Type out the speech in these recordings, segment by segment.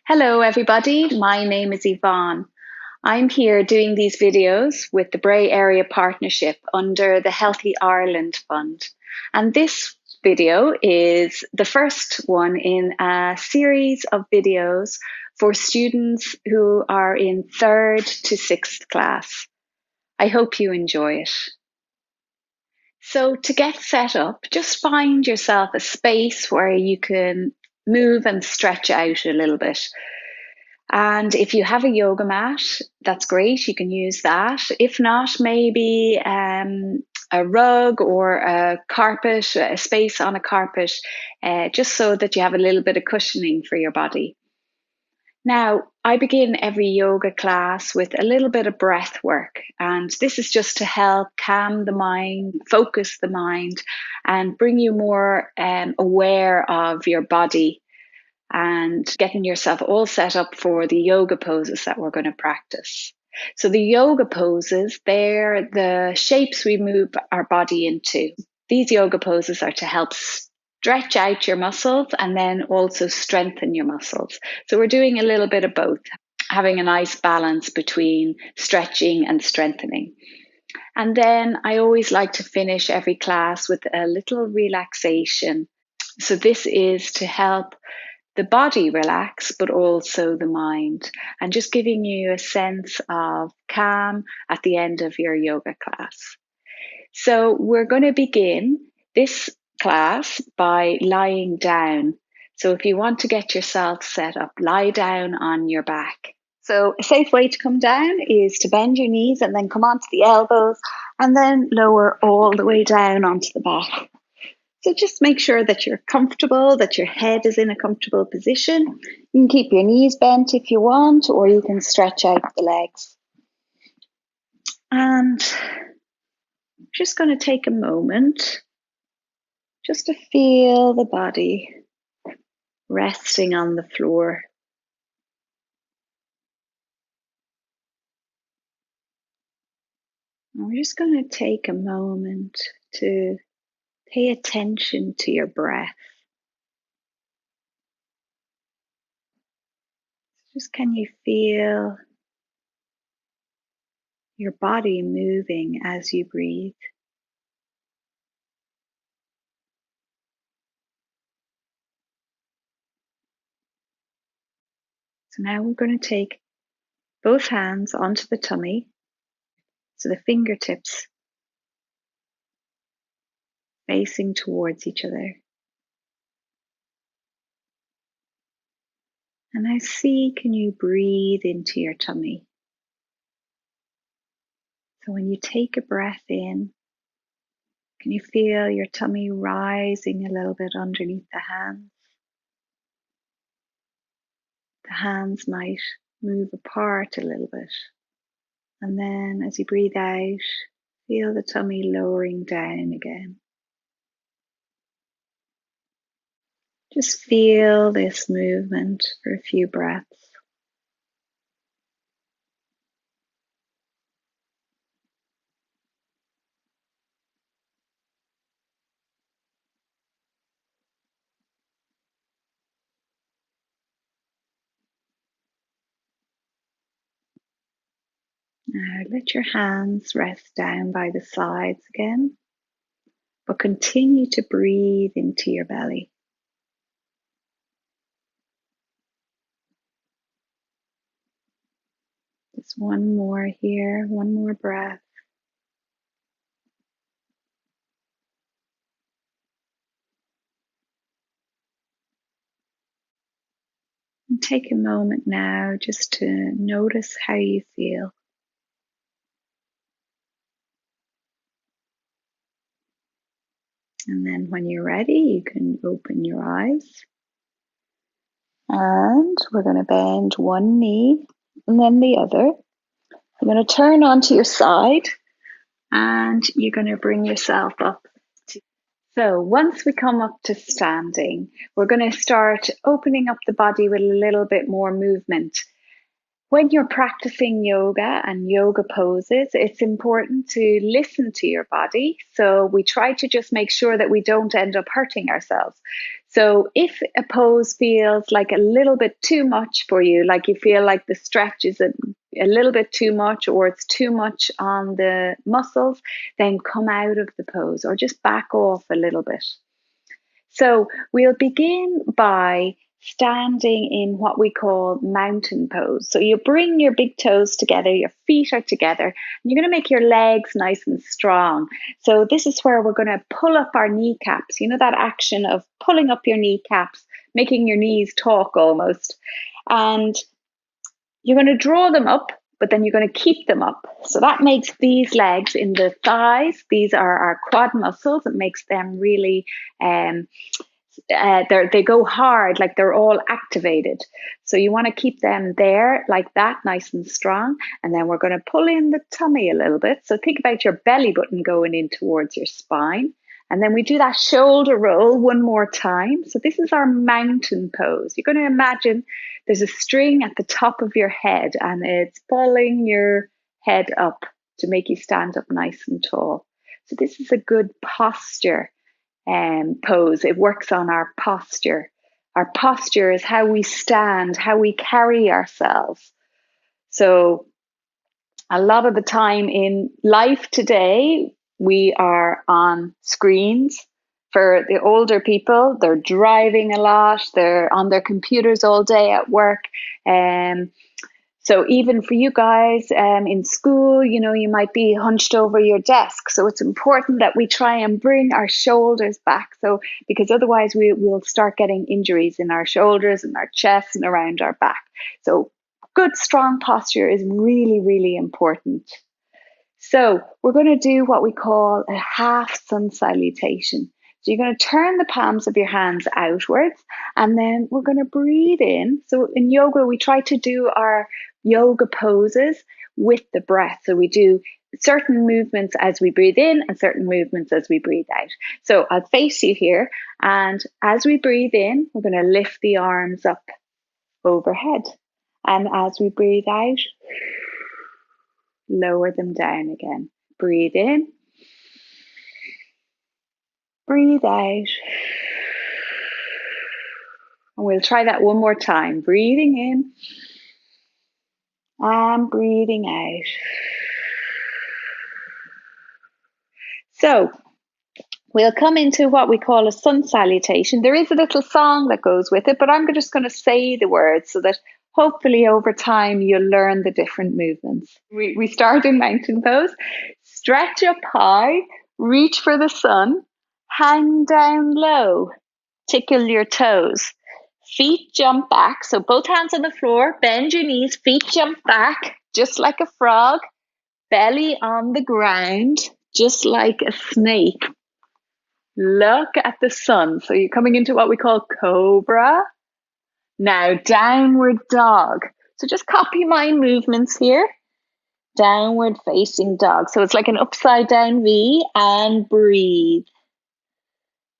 Hello, everybody. My name is Yvonne. I'm here doing these videos with the Bray Area Partnership under the Healthy Ireland Fund. And this video is the first one in a series of videos for students who are in 3rd to 6th class. I hope you enjoy it. So to get set up, just find yourself a space where you can move and stretch out a little bit. And if you have a yoga mat, that's great. You can use that. If not, maybe a rug or a carpet, a space on a carpet, just so that you have a little bit of cushioning for your body. Now, I begin every yoga class with a little bit of breath work. And this is just to help calm the mind, focus the mind, and bring you more aware of your body and getting yourself all set up for the yoga poses that we're going to practice. So the yoga poses, they're the shapes we move our body into. These yoga poses are to help stretch out your muscles and then also strengthen your muscles. So we're doing a little bit of both, having a nice balance between stretching and strengthening. And then I always like to finish every class with a little relaxation. So this is to help the body relax, but also the mind, and just giving you a sense of calm at the end of your yoga class. So we're going to begin this class by lying down. So if you want to get yourself set up, lie down on your back. So a safe way to come down is to bend your knees and then come onto the elbows and then lower all the way down onto the back. So just make sure that you're comfortable, that your head is in a comfortable position. You can keep your knees bent if you want, or you can stretch out the legs. And I'm just going to take a moment just to feel the body resting on the floor. And we're just going to take a moment to pay attention to your breath. Just can you feel your body moving as you breathe? So now we're going to take both hands onto the tummy, so the fingertips facing towards each other. And now can you breathe into your tummy? So when you take a breath in, can you feel your tummy rising a little bit underneath the hands? The hands might move apart a little bit. And then as you breathe out, feel the tummy lowering down again. Just feel this movement for a few breaths. Now let your hands rest down by the sides again, but continue to breathe into your belly. Just one more here, one more breath. And take a moment now just to notice how you feel. And then when you're ready, you can open your eyes. And we're going to bend one knee and then the other. You're going to turn onto your side and you're going to bring yourself up. So once we come up to standing, we're going to start opening up the body with a little bit more movement. When you're practicing yoga and yoga poses, it's important to listen to your body. So we try to just make sure that we don't end up hurting ourselves. So if a pose feels like a little bit too much for you, like you feel like the stretch is a little bit too much or it's too much on the muscles, then come out of the pose or just back off a little bit. So we'll begin by standing in what we call mountain pose. So you bring your big toes together, your feet are together, and you're going to make your legs nice and strong. So this is where we're going to pull up our kneecaps. You know that action of pulling up your kneecaps, making your knees talk almost. And you're going to draw them up, but then you're going to keep them up. So that makes these legs in the thighs, these are our quad muscles. It makes them really they go hard, like they're all activated. So you want to keep them there like that, nice and strong. And then we're going to pull in the tummy a little bit. So think about your belly button going in towards your spine. And then we do that shoulder roll one more time. So this is our mountain pose. You're going to imagine there's a string at the top of your head and it's pulling your head up to make you stand up nice and tall. So this is a good posture pose. It works on our posture. Our posture is how we stand, how we carry ourselves. So a lot of the time in life today, we are on screens. For the older people, they're driving a lot, they're on their computers all day at work. So even for you guys in school, you know, you might be hunched over your desk. So it's important that we try and bring our shoulders back. So because otherwise we'll start getting injuries in our shoulders and our chest and around our back. So good, strong posture is really, really important. So we're going to do what we call a half sun salutation. So you're going to turn the palms of your hands outwards and then we're going to breathe in. So in yoga, we try to do our yoga poses with the breath. So we do certain movements as we breathe in and certain movements as we breathe out. So I'll face you here. And as we breathe in, we're going to lift the arms up overhead. And as we breathe out, lower them down again. Breathe in. Breathe out. And we'll try that one more time. Breathing in and breathing out. So we'll come into what we call a sun salutation. There is a little song that goes with it, but I'm just going to say the words so that hopefully over time you'll learn the different movements. We start in mountain pose. Stretch up high, reach for the sun, hang down low, tickle your toes. Feet jump back, so both hands on the floor, bend your knees, feet jump back, just like a frog, belly on the ground, just like a snake. Look at the sun. So you're coming into what we call cobra. Now, downward dog. So just copy my movements here. Downward facing dog. So it's like an upside down V and breathe.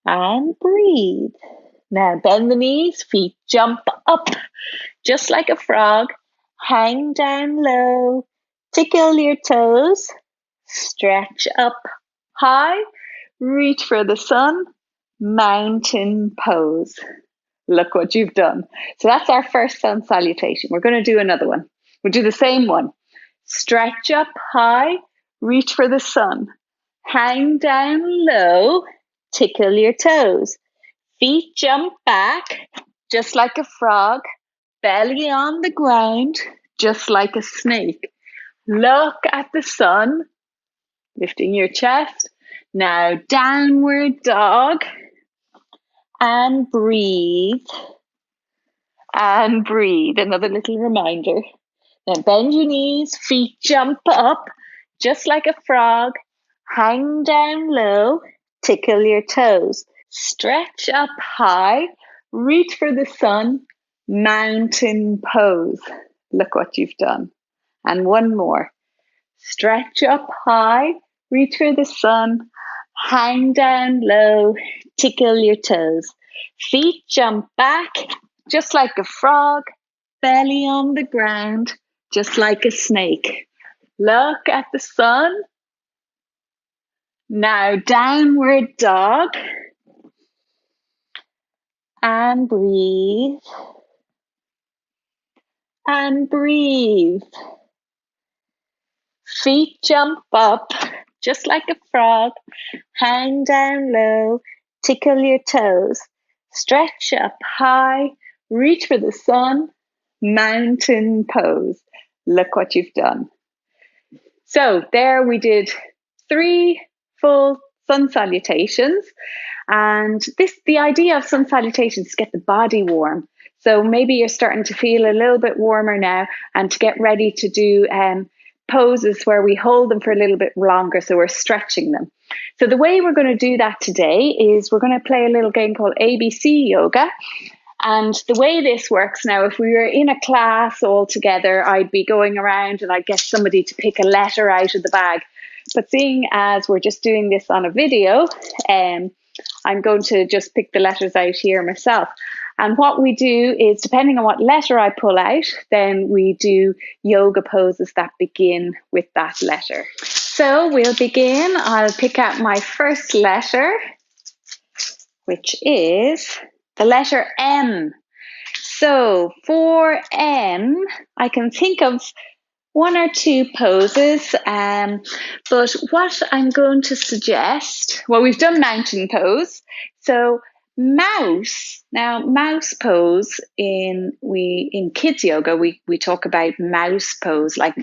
And breathe. Now bend the knees, feet jump up, just like a frog. Hang down low, tickle your toes, stretch up high, reach for the sun, mountain pose. Look what you've done. So that's our first sun salutation. We're going to do another one. We'll do the same one. Stretch up high, reach for the sun, hang down low, tickle your toes. Feet jump back, just like a frog, belly on the ground, just like a snake. Look at the sun, lifting your chest. Now downward dog, and breathe, and breathe. Another little reminder. Then bend your knees, feet jump up, just like a frog, hang down low, tickle your toes. Stretch up high, reach for the sun, mountain pose. Look what you've done. And one more. Stretch up high, reach for the sun, hang down low, tickle your toes. Feet jump back, just like a frog, belly on the ground, just like a snake. Look at the sun. Now downward dog. and breathe. And breathe. Feet jump up, just like a frog. Hang down low, tickle your toes. Stretch up high, reach for the sun. Mountain pose. Look what you've done. So there we did 3 full sun salutations. And the idea of sun salutations is to get the body warm. So maybe you're starting to feel a little bit warmer now, and to get ready to do poses where we hold them for a little bit longer, so we're stretching them. So the way we're going to do that today is we're going to play a little game called ABC Yoga. And the way this works now, if we were in a class all together, I'd be going around and I'd get somebody to pick a letter out of the bag. But seeing as we're just doing this on a video, I'm going to just pick the letters out here myself. And what we do is, depending on what letter I pull out, then we do yoga poses that begin with that letter. So we'll begin. I'll pick out my first letter, which is the letter M. So for M, I can think of 1 or 2 poses, but what I'm going to suggest, well, we've done mountain pose, so mouse. Now, mouse pose in kids yoga, we talk about mouse pose, like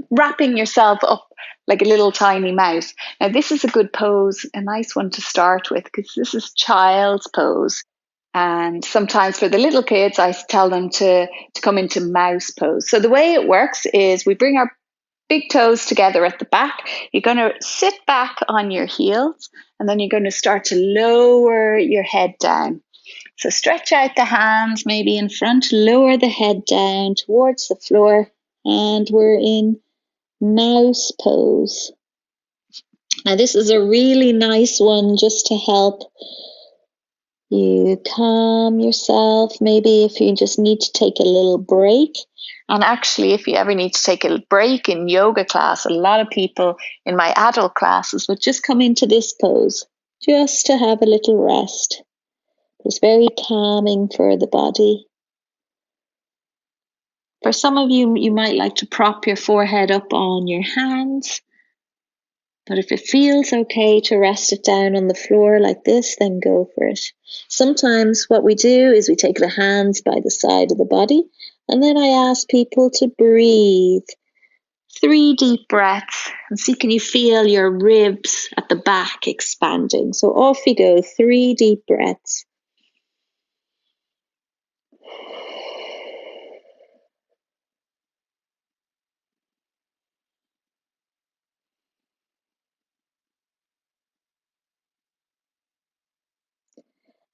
wrapping yourself up like a little tiny mouse. Now, this is a good pose, a nice one to start with, because this is child's pose. And sometimes for the little kids, I tell them to come into mouse pose. So the way it works is we bring our big toes together at the back. You're going to sit back on your heels, and then you're going to start to lower your head down. So stretch out the hands, maybe in front, lower the head down towards the floor, and we're in mouse pose. Now this is a really nice one just to help you calm yourself, maybe if you just need to take a little break. And actually, if you ever need to take a break in yoga class, a lot of people in my adult classes would just come into this pose just to have a little rest. It's very calming for the body. For some of you, you might like to prop your forehead up on your hands. But if it feels okay to rest it down on the floor like this, then go for it. Sometimes what we do is we take the hands by the side of the body, and then I ask people to breathe. 3 deep breaths, and see, can you feel your ribs at the back expanding? So off you go, 3 deep breaths.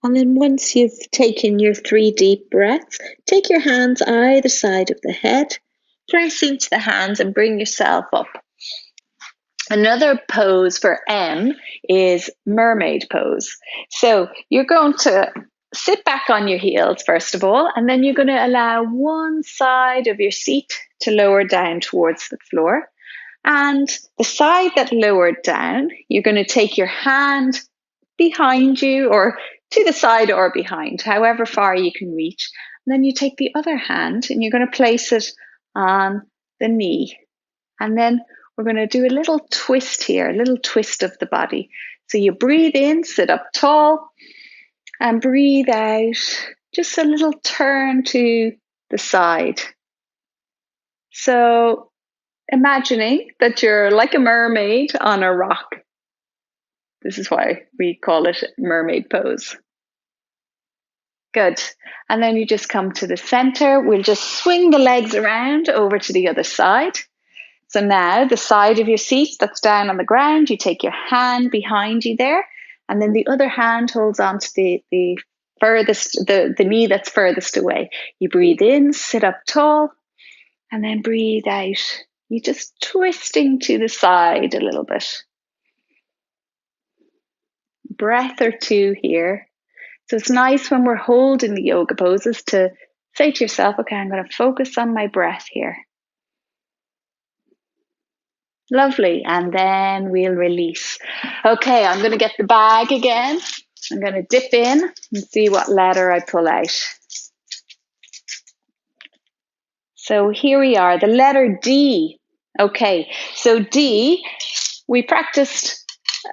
And then once you've taken your 3 deep breaths, take your hands either side of the head, press into the hands and bring yourself up. Another pose for M is mermaid pose. So you're going to sit back on your heels, first of all, and then you're going to allow one side of your seat to lower down towards the floor. And the side that lowered down, you're going to take your hand behind you, or to the side or behind, however far you can reach. And then you take the other hand and you're going to place it on the knee. And then we're going to do a little twist here, a little twist of the body. So you breathe in, sit up tall, and breathe out, just a little turn to the side. So imagining that you're like a mermaid on a rock. This is why we call it mermaid pose. Good. And then you just come to the center. We'll just swing the legs around over to the other side. So now the side of your seat that's down on the ground, you take your hand behind you there, and then the other hand holds on to the furthest, the knee that's furthest away. You breathe in, sit up tall, and then breathe out. You're just twisting to the side a little bit. Breath or 2 here. So it's nice when we're holding the yoga poses to say to yourself, okay, I'm going to focus on my breath here. Lovely. And then we'll release. Okay, I'm going to get the bag again. I'm going to dip in and see what letter I pull out. So here we are, the letter D. Okay, so D, we practiced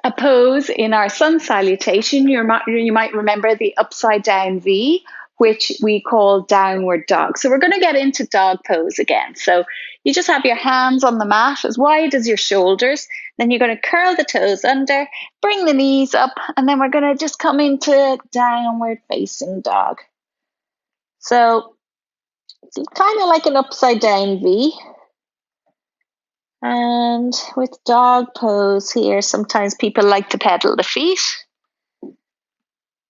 a pose in our sun salutation. You might remember the upside down V, which we call downward dog. So we're going to get into dog pose again. So you just have your hands on the mat as wide as your shoulders. Then you're going to curl the toes under, bring the knees up, and then we're going to just come into downward facing dog. So it's kind of like an upside down V. And with dog pose here, sometimes people like to pedal the feet.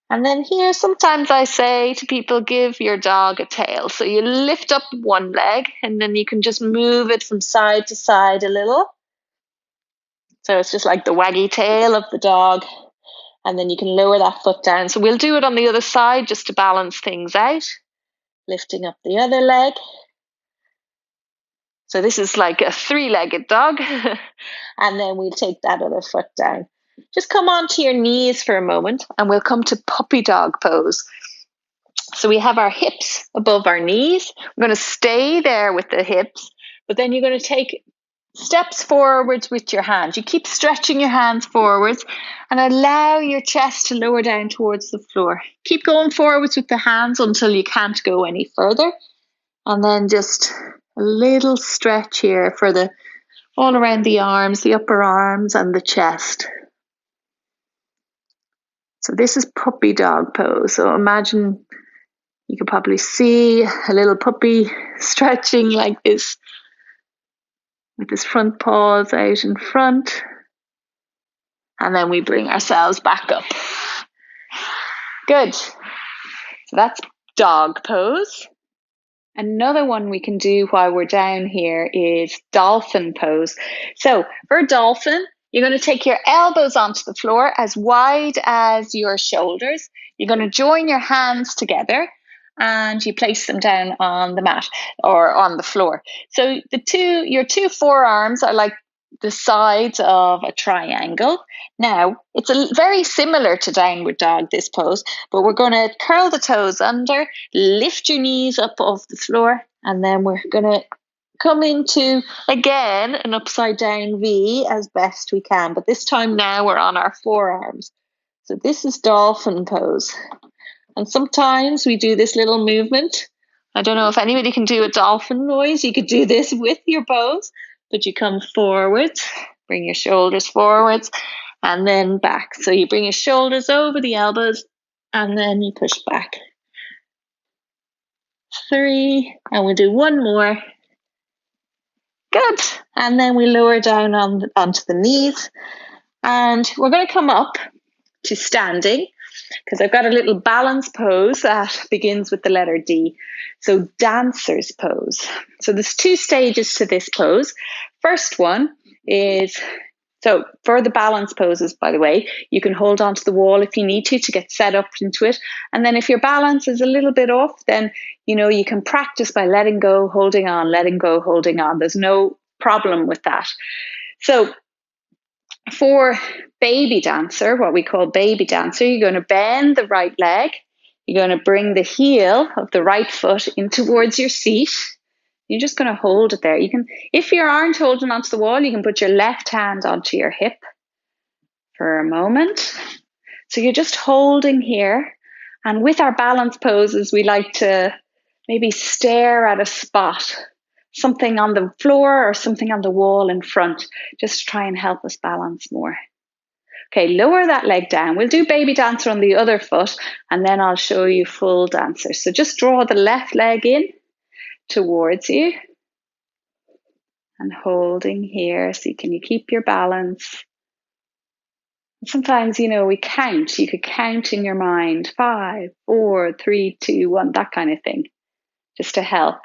And then here, sometimes I say to people, give your dog a tail. So you lift up one leg and then you can just move it from side to side a little. So it's just like the waggy tail of the dog. And then you can lower that foot down. So we'll do it on the other side just to balance things out. Lifting up the other leg. So this is like a three-legged dog. And then we'll take that other foot down. Just come onto your knees for a moment and we'll come to puppy dog pose. So we have our hips above our knees. We're going to stay there with the hips, but then you're going to take steps forwards with your hands. You keep stretching your hands forwards and allow your chest to lower down towards the floor. Keep going forwards with the hands until you can't go any further. And then just a little stretch here for the all around the arms, the upper arms and the chest. So this is puppy dog pose. So imagine you could probably see a little puppy stretching like this with his front paws out in front. And then we bring ourselves back up. Good. So that's dog pose. Another one we can do while we're down here is dolphin pose. So for dolphin, you're going to take your elbows onto the floor as wide as your shoulders. You're going to join your hands together and you place them down on the mat or on the floor. So your two forearms are like the sides of a triangle. Now, it's very similar to downward dog, this pose, but we're going to curl the toes under, lift your knees up off the floor, and then we're going to come into, again, an upside down V as best we can. But this time now we're on our forearms. So this is dolphin pose. And sometimes we do this little movement. I don't know if anybody can do a dolphin noise. You could do this with your pose, but you come forwards, bring your shoulders forwards, and then back. So you bring your shoulders over the elbows, and then you push back. 3, and we'll do one more. Good. And then we lower down onto the knees, and we're going to come up to standing, because I've got a little balance pose that begins with the letter D. So dancer's pose. So there's 2 stages to this pose. First one is, so for the balance poses, by the way, you can hold onto the wall if you need to get set up into it. And then if your balance is a little bit off, then, you can practice by letting go, holding on, letting go, holding on. There's no problem with that. So for baby dancer, what we call baby dancer, you're going to bend the right leg. You're going to bring the heel of the right foot in towards your seat. You're just going to hold it there. You can, if you aren't holding onto the wall, you can put your left hand onto your hip for a moment. So you're just holding here. And with our balance poses, we like to maybe stare at a spot, something on the floor or something on the wall in front, just to try and help us balance more. Okay, lower that leg down. We'll do baby dancer on the other foot, and then I'll show you full dancer. So just draw the left leg in towards you and holding here. So can you keep your balance? Sometimes, we count. You could count in your mind, 5, 4, 3, 2, 1, that kind of thing, just to help.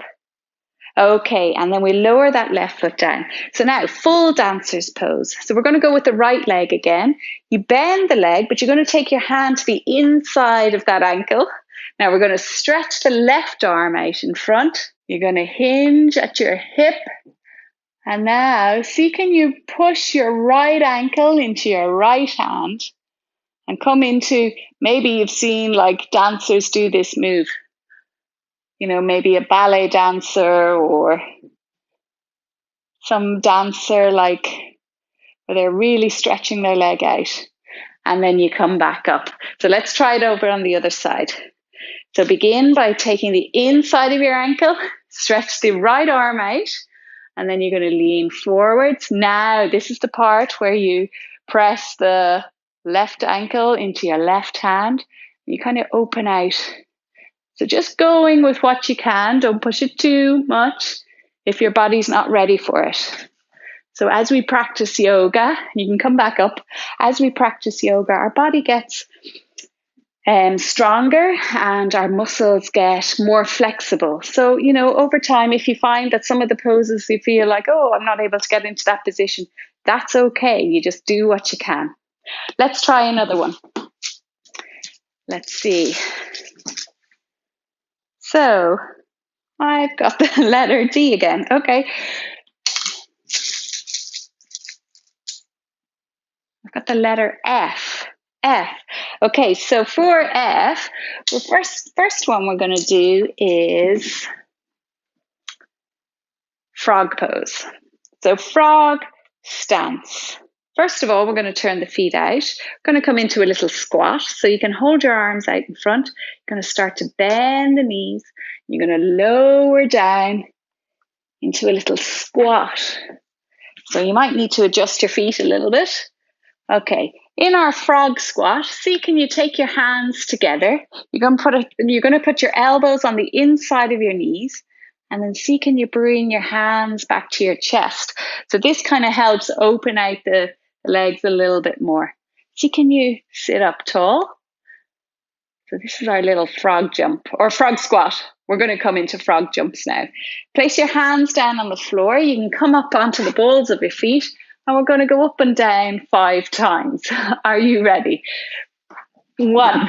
Okay, and then we lower that left foot down. So now, full dancer's pose. So we're going to go with the right leg again. You bend the leg, but you're going to take your hand to the inside of that ankle. Now we're going to stretch the left arm out in front. You're going to hinge at your hip. And now, see, can you push your right ankle into your right hand? and come into, maybe you've seen like dancers do this move, maybe a ballet dancer or some dancer like where they're really stretching their leg out, and then you come back up. So let's try it over on the other side. So begin by taking the inside of your ankle, stretch the right arm out, and then you're going to lean forwards. Now, this is the part where you press the left ankle into your left hand. You kind of open out. So just going with what you can. Don't push it too much if your body's not ready for it. So as we practice yoga, you can come back up. As we practice yoga, our body gets stronger and our muscles get more flexible. So, over time, if you find that some of the poses you feel like, oh, I'm not able to get into that position, that's okay. You just do what you can. Let's try another one. Let's see. So I've got the letter D again. Okay. I've got the letter F. F. Okay, so for F, the first one we're going to do is frog pose. So frog stance. First of all, we're going to turn the feet out. We're going to come into a little squat. So you can hold your arms out in front. You're going to start to bend the knees. You're going to lower down into a little squat. So you might need to adjust your feet a little bit. Okay, in our frog squat, see, can you take your hands together? You're going to put your elbows on the inside of your knees, and then see, can you bring your hands back to your chest? So this kind of helps open out the legs a little bit more. See, can you sit up tall? So this is our little frog jump or frog squat. We're going to come into frog jumps now. Place your hands down on the floor. You can come up onto the balls of your feet. And we're going to go up and down 5 times. Are you ready? 1,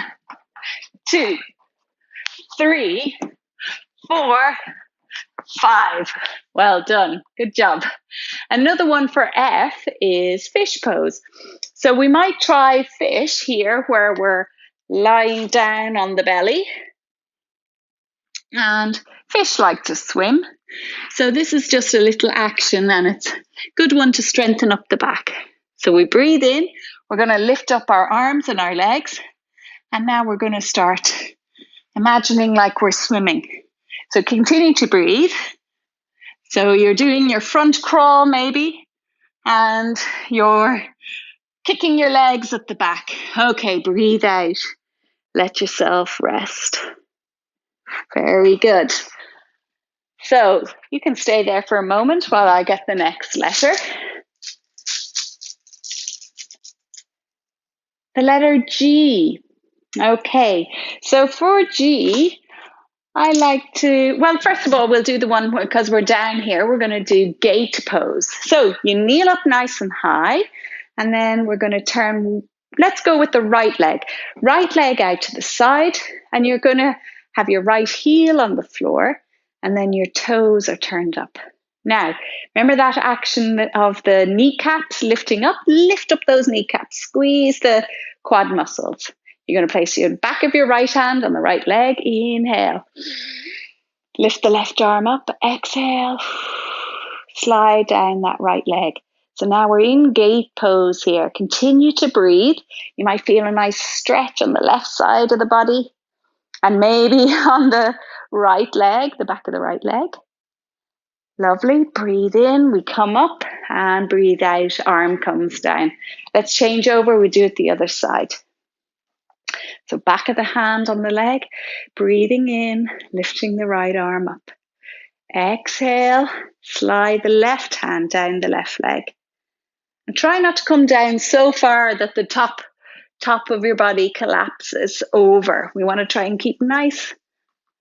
2, 3, 4, 5. Well done. Good job. Another one for F is fish pose. So we might try fish here where we're lying down on the belly. And fish like to swim. So this is just a little action, and it's a good one to strengthen up the back. So we breathe in, we're going to lift up our arms and our legs, and now we're going to start imagining like we're swimming. So continue to breathe. So you're doing your front crawl maybe, and you're kicking your legs at the back. Okay, breathe out. Let yourself rest. Very good. So you can stay there for a moment while I get the next letter. The letter G. Okay, so for G, I like to, well, first of all, we'll do the one because we're down here. We're going to do gate pose. So you kneel up nice and high, and then we're going to turn, let's go with the right leg. Right leg out to the side, and you're going to have your right heel on the floor, and then your toes are turned up. Now, remember that action of the kneecaps lifting up? Lift up those kneecaps. Squeeze the quad muscles. You're going to place your back of your right hand on the right leg. Inhale. Lift the left arm up. Exhale. Slide down that right leg. So now we're in gate pose here. Continue to breathe. You might feel a nice stretch on the left side of the body, and maybe on the right leg, the back of the right leg. Lovely. Breathe in. We come up, and breathe out. Arm comes down. Let's change over. We do it the other side. So back of the hand on the leg. Breathing in. Lifting the right arm up. Exhale. Slide the left hand down the left leg. And try not to come down so far that the top of your body collapses over. We want to try and keep nice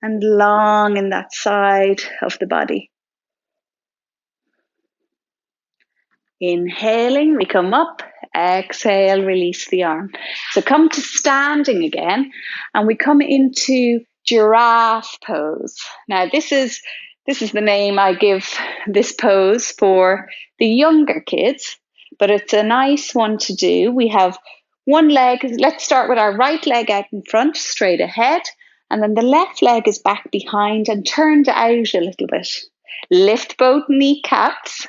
and long in that side of the body. Inhaling, we come up. Exhale, release the arm. So come to standing again, and we come into giraffe pose. Now this is the name I give this pose for the younger kids, but it's a nice one to do. We have one leg, let's start with our right leg out in front, straight ahead. And then the left leg is back behind and turned out a little bit. Lift both kneecaps.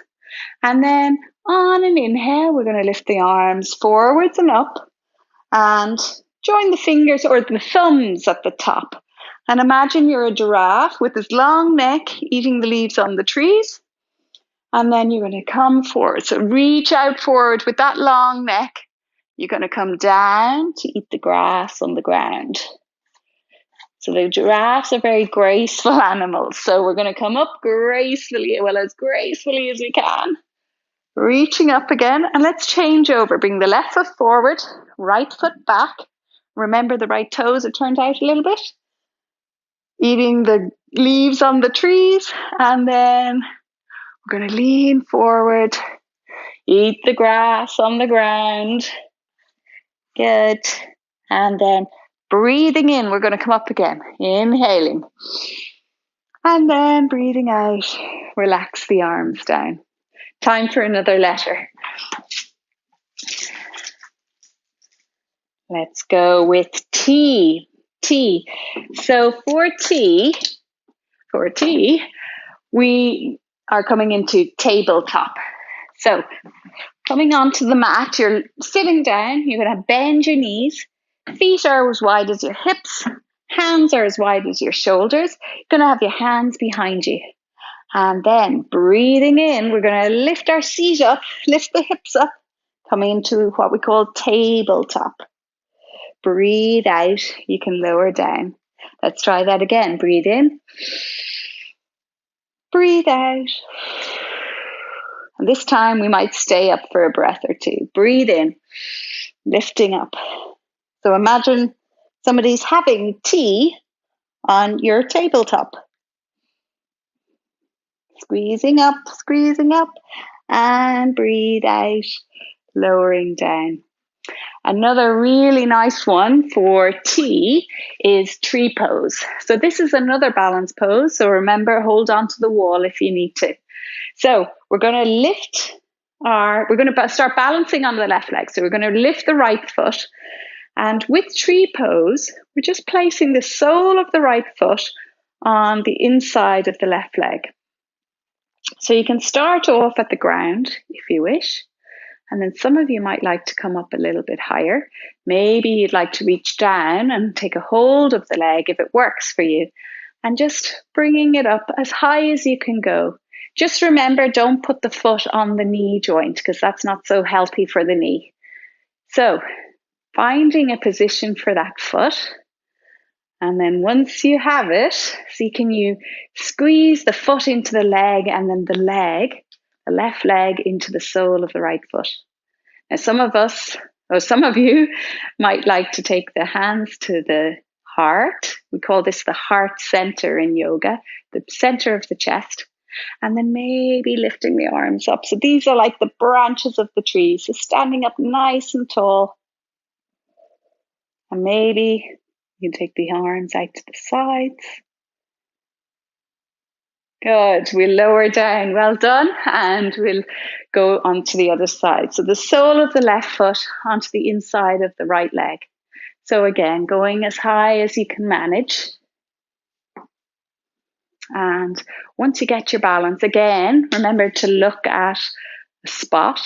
And then on an inhale, we're going to lift the arms forwards and up. And join the fingers or the thumbs at the top. And imagine you're a giraffe with this long neck eating the leaves on the trees. And then you're going to come forward. So reach out forward with that long neck. You're going to come down to eat the grass on the ground. So the giraffes are very graceful animals. So we're going to come up gracefully, well, as gracefully as we can. Reaching up again. And let's change over. Bring the left foot forward, right foot back. Remember the right toes are turned out a little bit. Eating the leaves on the trees. And then we're going to lean forward. Eat the grass on the ground. Good. And then breathing in, we're going to come up again. Inhaling. And then breathing out. Relax the arms down. Time for another letter. Let's go with T. T. So for T, we are coming into tabletop. So coming onto the mat, you're sitting down, you're going to bend your knees. Feet are as wide as your hips. Hands are as wide as your shoulders. You're going to have your hands behind you. And then breathing in, we're going to lift our seat up, lift the hips up, coming into what we call tabletop. Breathe out, you can lower down. Let's try that again. Breathe in. Breathe out. And this time we might stay up for a breath or two. Breathe in, lifting up. So imagine somebody's having tea on your tabletop. Squeezing up, and breathe out, lowering down. Another really nice one for T is tree pose. So this is another balance pose. So remember, hold on to the wall if you need to. So we're going to start balancing on the left leg. So we're going to lift the right foot. And with tree pose, we're just placing the sole of the right foot on the inside of the left leg. So you can start off at the ground if you wish. And then some of you might like to come up a little bit higher. Maybe you'd like to reach down and take a hold of the leg if it works for you. And just bringing it up as high as you can go. Just remember, don't put the foot on the knee joint because that's not so healthy for the knee. So finding a position for that foot. And then once you have it, see, can you squeeze the foot into the leg and then the left leg into the sole of the right foot. Now some of you might like to take the hands to the heart. We call this the heart center in yoga, the center of the chest. And then maybe lifting the arms up. So these are like the branches of the tree. So standing up nice and tall. And maybe you can take the arms out to the sides. Good. We'll lower down. Well done. And we'll go onto the other side. So the sole of the left foot onto the inside of the right leg. So again, going as high as you can manage. And once you get your balance, again, remember to look at a spot,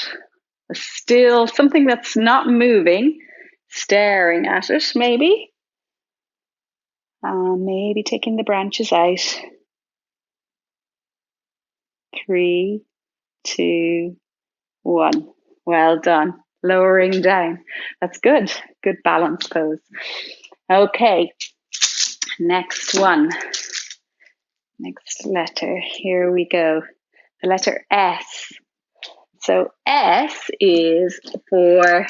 a still, something that's not moving, staring at it maybe. Maybe taking the branches out. 3, 2, 1. Well done. Lowering down. That's good. Good balance pose. Okay. Next one. Next letter. Here we go. The letter S. So S is for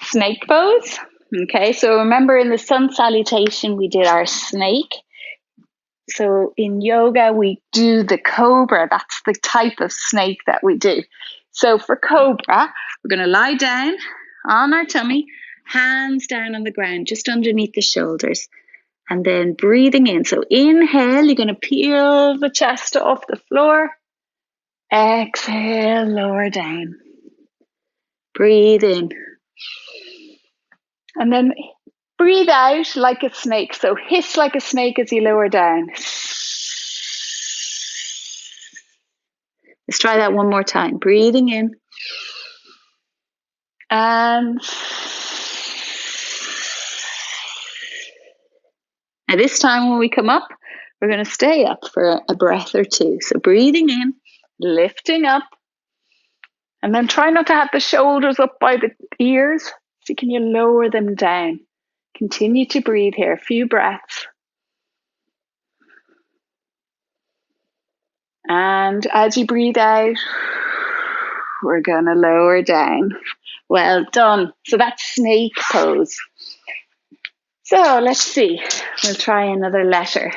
snake pose. Okay, so remember in the sun salutation we did our snake. So in yoga we do the cobra. That's the type of snake that we do. So for cobra, we're going to lie down on our tummy, hands down on the ground, just underneath the shoulders. And then breathing in. So inhale, you're going to peel the chest off the floor. Exhale, lower down. Breathe in. And then breathe out like a snake. So hiss like a snake as you lower down. Let's try that one more time. Breathing in. And now this time when we come up, we're going to stay up for a breath or two. So breathing in, lifting up, and then try not to have the shoulders up by the ears. So can you lower them down? Continue to breathe here, a few breaths. And as you breathe out, we're going to lower down. Well done. So that's snake pose. So let's see. We'll try another letter.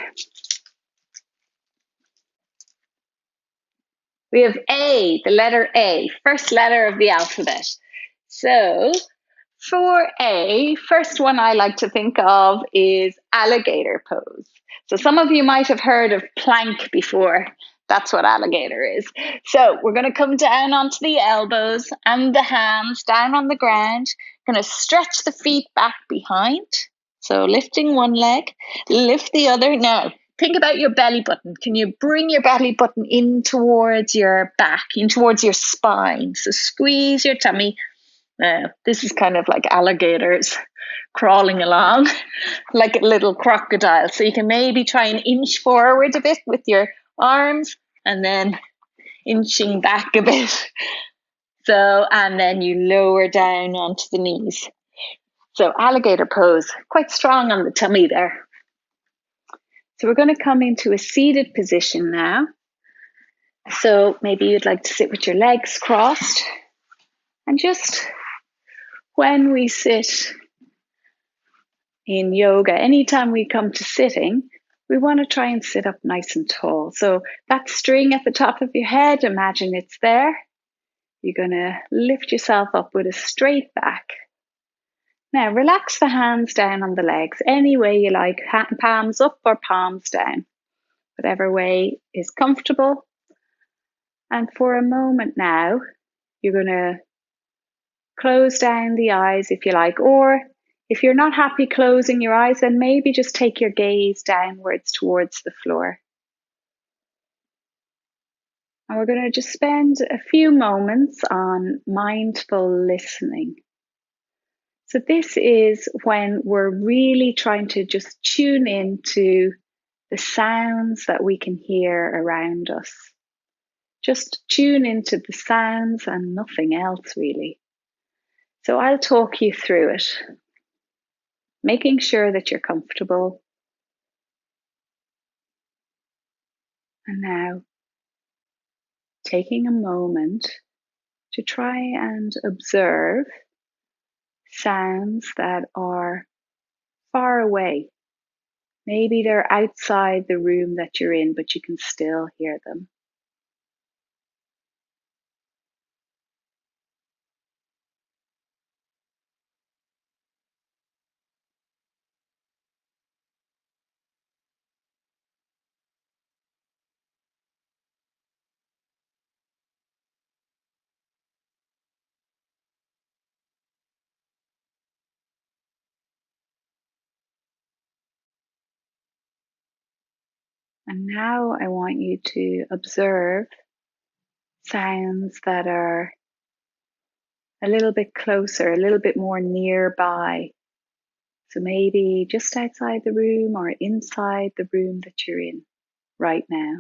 We have A, the letter A, first letter of the alphabet. So for A, first one I like to think of is alligator pose. So some of you might have heard of plank before. That's what alligator is. So we're going to come down onto the elbows and the hands down on the ground. Going to stretch the feet back behind. So lifting one leg, lift the other. Now, think about your belly button. Can you bring your belly button in towards your back, in towards your spine? So squeeze your tummy. This is kind of like alligators crawling along like a little crocodile. So you can maybe try and inch forward a bit with your arms and then inching back a bit. So, and then you lower down onto the knees. So alligator pose, quite strong on the tummy there. So we're going to come into a seated position now. So maybe you'd like to sit with your legs crossed. And just when we sit in yoga, anytime we come to sitting, we want to try and sit up nice and tall. So that string at the top of your head, imagine it's there. You're going to lift yourself up with a straight back. Now relax the hands down on the legs, any way you like, palms up or palms down, whatever way is comfortable. And for a moment now, you're going to close down the eyes if you like, or if you're not happy closing your eyes, then maybe just take your gaze downwards towards the floor. And we're going to just spend a few moments on mindful listening. So this is when we're really trying to just tune into the sounds that we can hear around us. Just tune into the sounds and nothing else really. So I'll talk you through it, making sure that you're comfortable. And now, taking a moment to try and observe sounds that are far away. Maybe they're outside the room that you're in, but you can still hear them. And now I want you to observe sounds that are a little bit closer, a little bit more nearby. So maybe just outside the room or inside the room that you're in right now.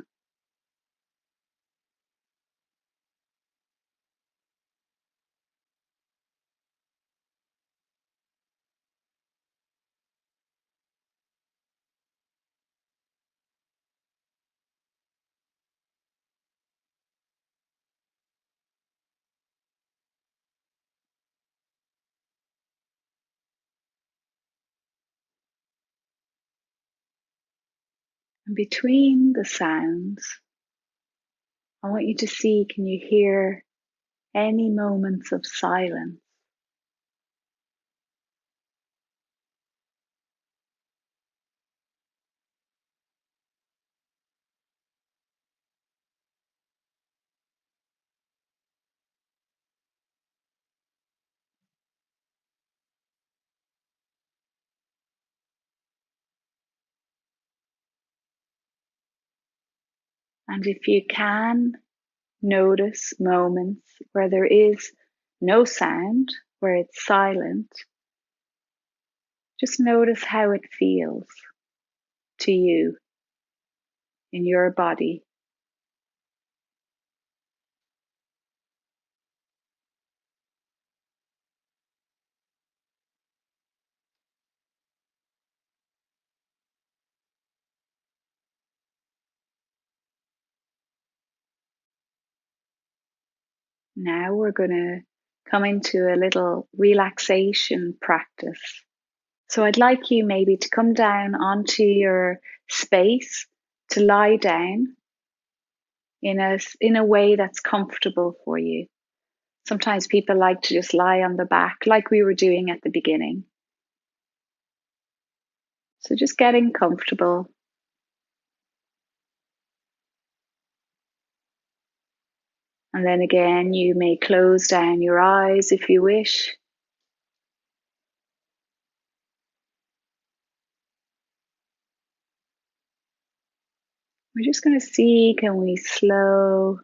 And between the sounds, I want you to see, can you hear any moments of silence? And if you can, notice moments where there is no sound, where it's silent. Just notice how it feels to you in your body. Now we're going to come into a little relaxation practice. So I'd like you maybe to come down onto your space, to lie down in a way that's comfortable for you. Sometimes people like to just lie on the back like we were doing at the beginning. So just getting comfortable. And then again, you may close down your eyes if you wish. We're just going to see, can we slow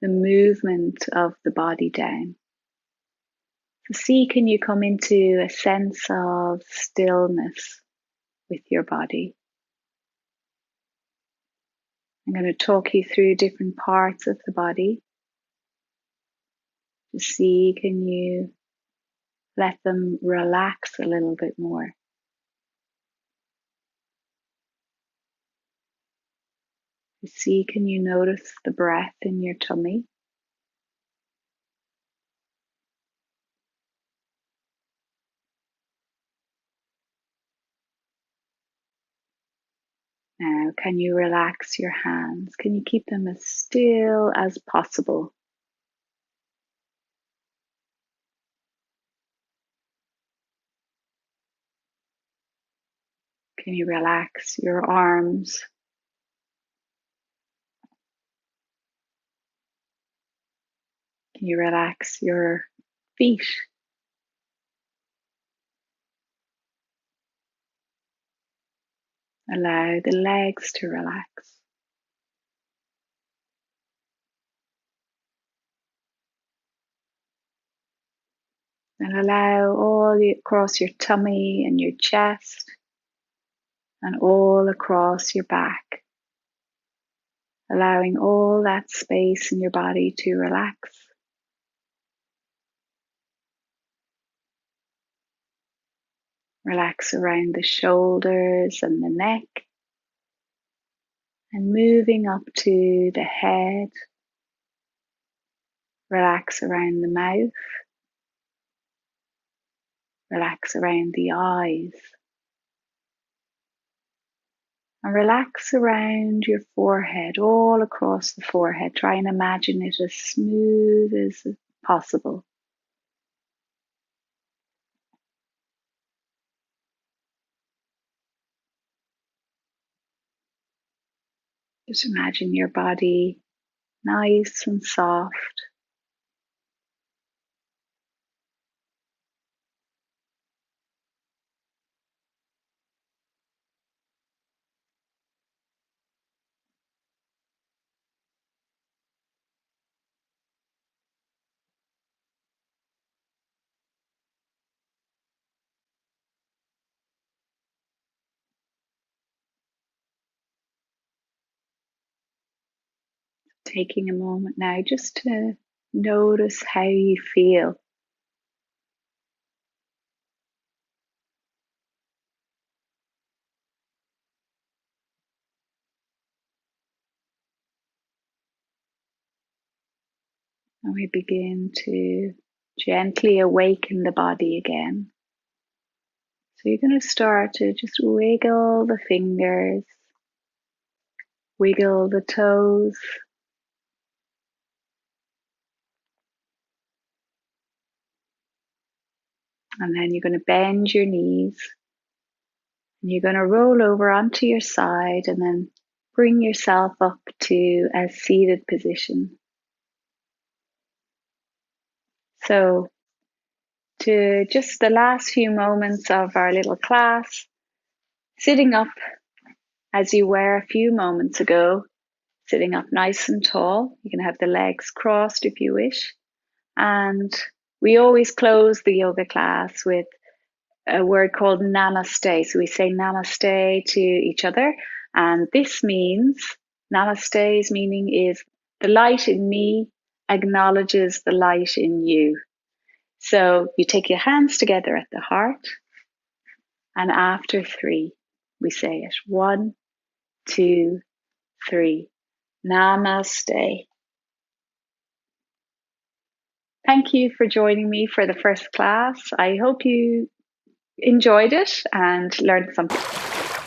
the movement of the body down? So see, can you come into a sense of stillness with your body? I'm going to talk you through different parts of the body. To see, can you let them relax a little bit more? To see, can you notice the breath in your tummy? Now, can you relax your hands? Can you keep them as still as possible? Can you relax your arms? Can you relax your feet? Allow the legs to relax. And allow all across your tummy and your chest and all across your back. Allowing all that space in your body to relax. Relax around the shoulders and the neck. And moving up to the head. Relax around the mouth. Relax around the eyes. And relax around your forehead, all across the forehead. Try and imagine it as smooth as possible. Just imagine your body nice and soft. Taking a moment now just to notice how you feel. And we begin to gently awaken the body again. So you're going to start to just wiggle the fingers, wiggle the toes. And then you're going to bend your knees. And you're going to roll over onto your side and then bring yourself up to a seated position. So to just the last few moments of our little class, sitting up as you were a few moments ago, sitting up nice and tall. You can have the legs crossed if you wish. And we always close the yoga class with a word called Namaste. So we say Namaste to each other. And this means, Namaste's meaning is the light in me acknowledges the light in you. So you take your hands together at the heart. And after 3, we say it. 1, 2, 3. Namaste. Thank you for joining me for the first class. I hope you enjoyed it and learned something.